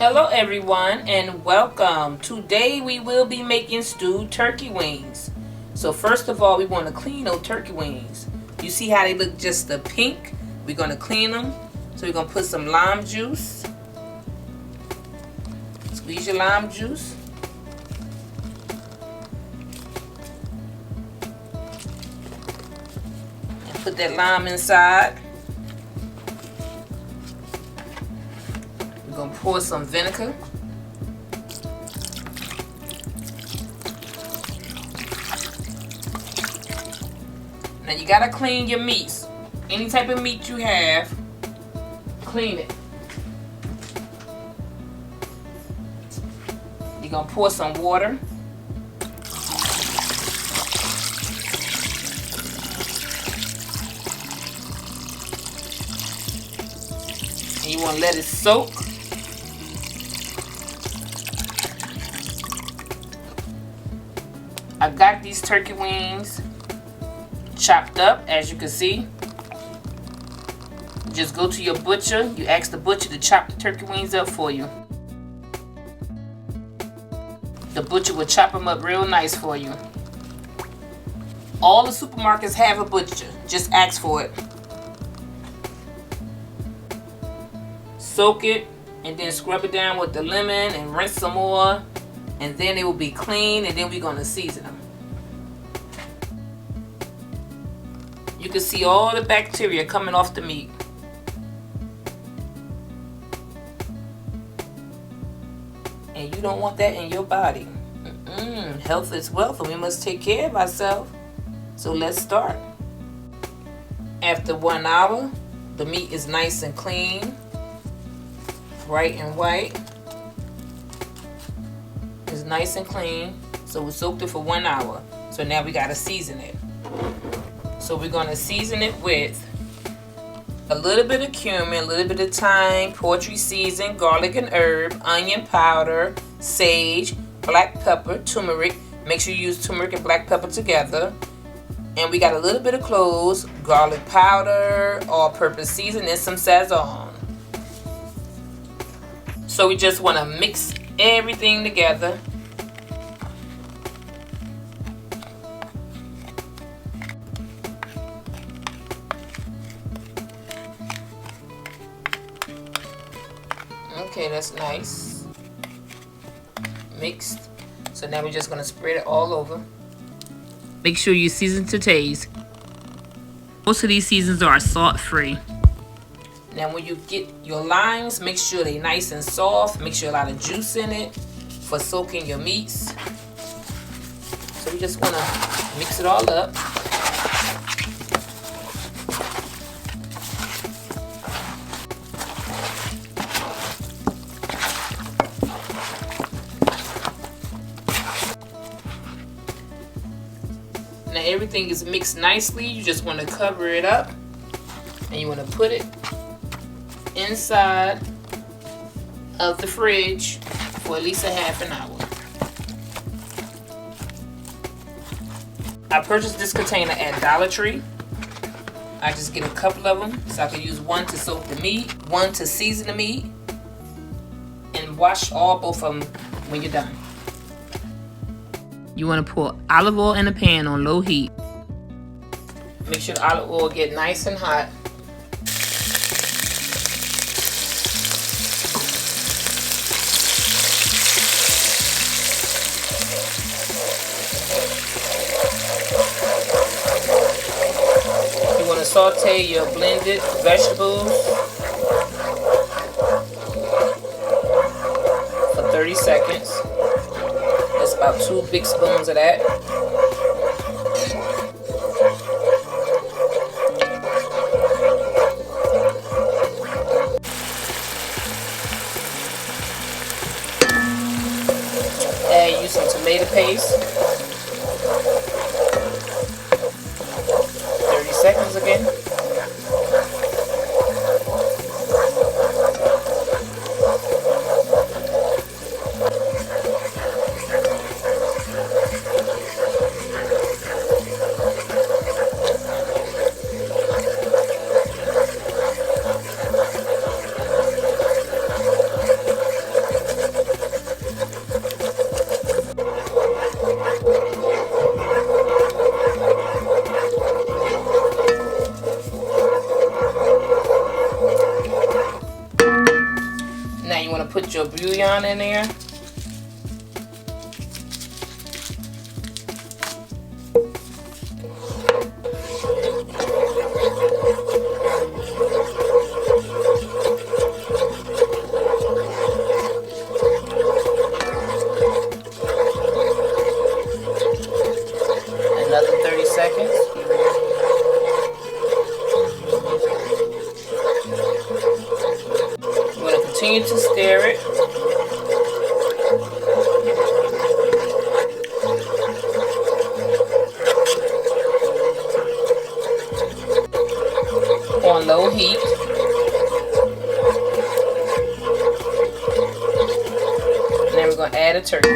Hello everyone and welcome. Today we will be making stewed turkey wings. So first of all, we want to clean those turkey wings. You see how they look just a pink? We're going to clean them. So we're going to put some lime juice. Squeeze your lime juice. And put that lime inside. We're going to pour some vinegar. Now you got to clean your meats. Any type of meat you have, clean it. You're going to pour some water. And you want to let it soak. I got these turkey wings chopped up, as you can see. Just go to your butcher. You ask the butcher to chop the turkey wings up for you. The butcher will chop them up real nice for you. All the supermarkets have a butcher. Just ask for it. Soak it and then scrub it down with the lemon and rinse some more. And then it will be clean, and then we're going to season them. You can see all the bacteria coming off the meat. And you don't want that in your body. Health is wealth, and we must take care of ourselves. So let's start. After 1 hour, the meat is nice and clean, bright and white. It's nice and clean. So we soaked it for 1 hour. So now we gotta season it. So we're gonna season it with a little bit of cumin, a little bit of thyme, poultry season, garlic and herb, onion powder, sage, black pepper, turmeric. Make sure you use turmeric and black pepper together. And we got a little bit of cloves, garlic powder, all-purpose seasoning, and some Sazon. So we just wanna mix everything together. Okay, that's nice. Mixed. So now we're just going to spread it all over. Make sure you season to taste. Most of these seasons are salt-free. Now when you get your limes, make sure they're nice and soft. Make sure a lot of juice in it for soaking your meats. So we just want to mix it all up. Now everything is mixed nicely. You just want to cover it up, and you want to put it inside of the fridge for at least a half an hour. I purchased this container at Dollar Tree. I just get a couple of them so I can use one to soak the meat, one to season the meat, and wash both of them when you're done. You want to pour olive oil in a pan on low heat. Make sure the olive oil get nice and hot. You want to saute your blended vegetables for 30 seconds. That's about 2 big spoons of that. Add you some tomato paste. 30 seconds again. bouillon in there. Another 30 seconds. We're going to continue to stir it. On low heat. And then we're going to add a turkey.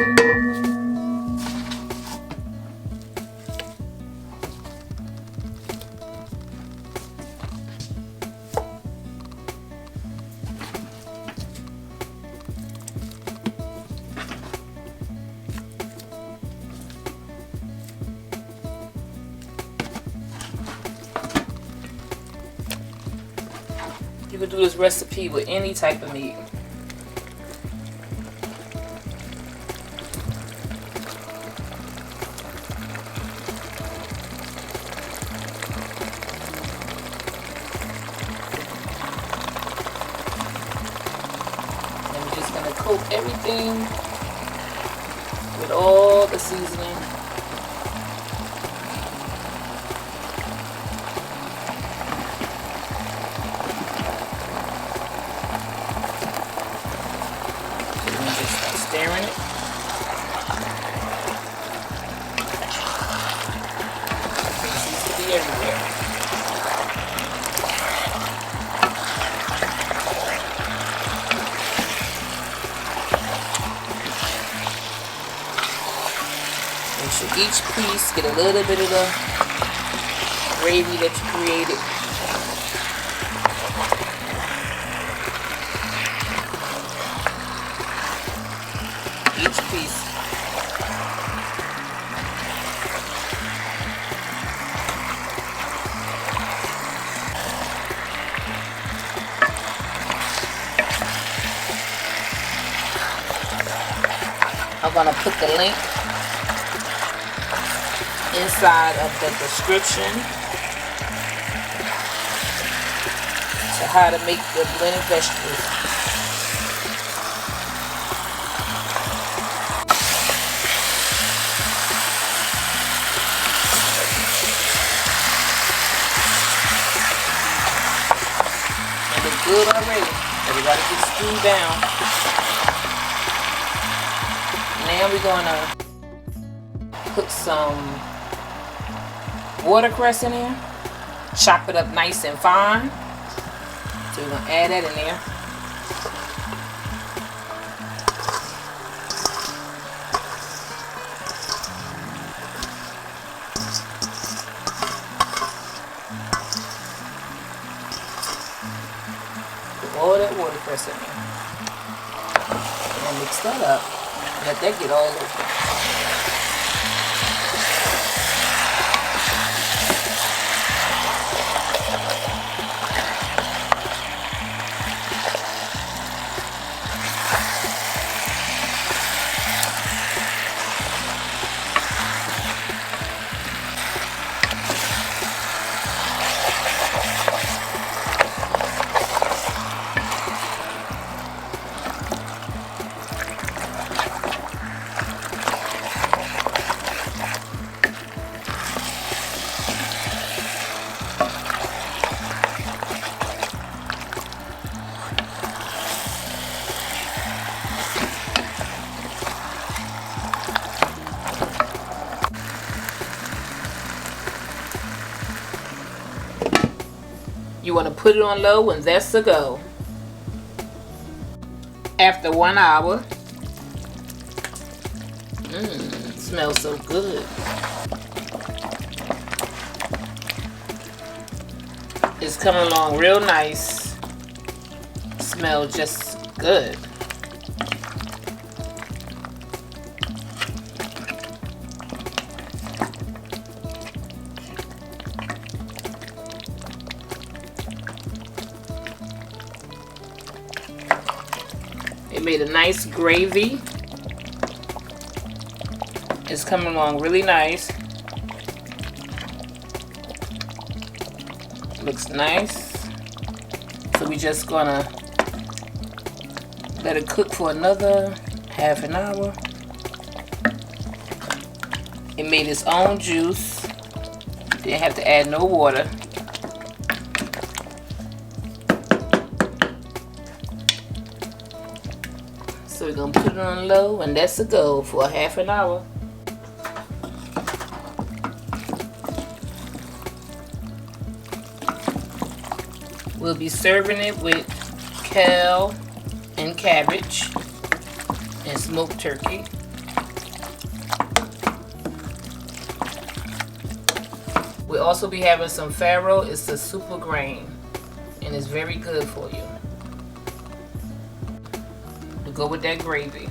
You can do this recipe with any type of meat. And we're just going to coat everything with all the seasoning. Stirring it. It seems to be everywhere. Make sure each piece get a little bit of the gravy that you created. Each piece. I'm going to put the link inside of the description to how to make the blended vegetables. Good already. Everybody get stewed down. Now we're gonna put some watercress in there. Chop it up nice and fine. So we're gonna add that in there. All that watercress in there. And mix that up. Let that get all over. You want to put it on low and that's a go. After 1 hour, smells so good. It's coming along real nice. Smells just good. It It made a nice gravy. It's coming along really nice. Looks nice. So we just gonna let it cook for another half an hour. It made its own juice. Didn't have to add no water. So we're gonna put it on low, and that's a go for a half an hour. We'll be serving it with kale and cabbage and smoked turkey. We'll also be having some farro. It's a super grain and it's very good for you. To go with that gravy.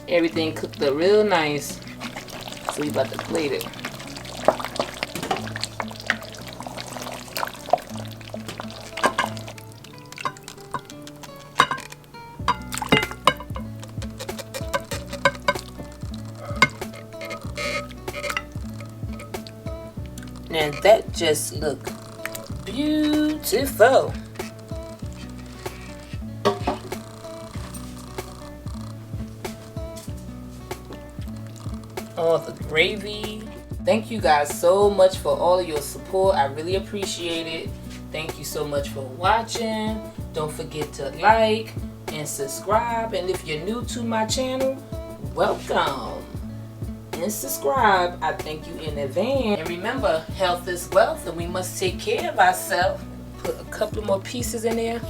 Everything cooked up real nice. So we about to plate it. Now that just look beautiful. Oh, the gravy. Thank you guys so much for all of your support. I really appreciate it. Thank you so much for watching. Don't forget to like and subscribe. And if you're new to my channel, welcome. And subscribe. I thank you in advance. And remember, health is wealth and we must take care of ourselves. Put a couple more pieces in there.